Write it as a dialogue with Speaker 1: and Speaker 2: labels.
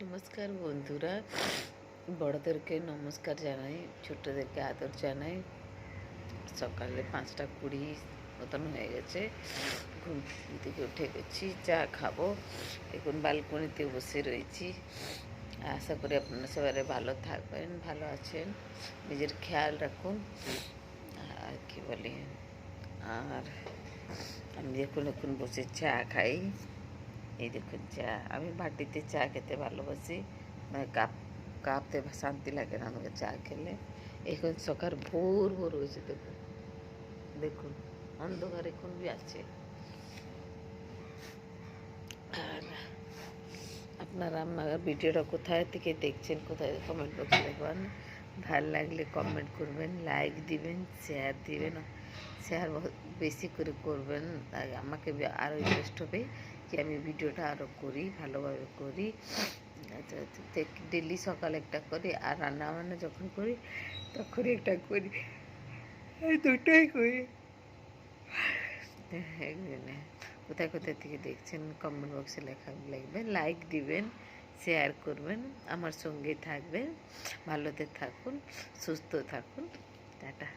Speaker 1: নমস্কার বন্ধুরা, বড়দেরকে নমস্কার জানাই, ছোটদেরকে আদর জানাই। সকালে 5টা 20 মতন হয়ে গেছে, ঘুম থেকে উঠে গেছি, চা খাবো। এখন বালকনিতে বসে রয়েছি। আশা করি আপনারা সবাই ভালো থাকবেন, ভালো আছেন, নিজের খেয়াল রাখুন। আর কি বলি, আর আমি এখন বসে চা খাই। এই দেখুন চা, আমি বাটিতে চা খেতে ভালোবাসি, মানে কাপতে শান্তি লাগে না আমাকে চা খেলে। এখন সকাল ভোর ভোর হয়েছে, দেখুন দেখুন অন্ধকার এখন বি আছে। আর আপনারা আমার ভিডিওটা কোথায় থেকে দেখছেন, কোথায় কমেন্ট বক্সে দেখবেন। ভালো লাগলে কমেন্ট করবেন, লাইক দিবেন, শেয়ার দিবেন। শেয়ার বেশি করে করবেন, আমাকে আরও ইন্টারেস্ট হবে যে আমি ভিডিওটা আরও করি, ভালোভাবে করি। ডেলি সকালে একটা করি, আর রান্না বান্না যখন করি তখন একটা করি, এই দুটোই করি। কোথায় কোথায় থেকে দেখছেন কমেন্ট বক্সে লেখা লিখবেন, লাইক দিবেন, শেয়ার করবেন, আমার সঙ্গে থাকবেন। ভালোতে থাকুন, সুস্থ থাকুন। টাটা।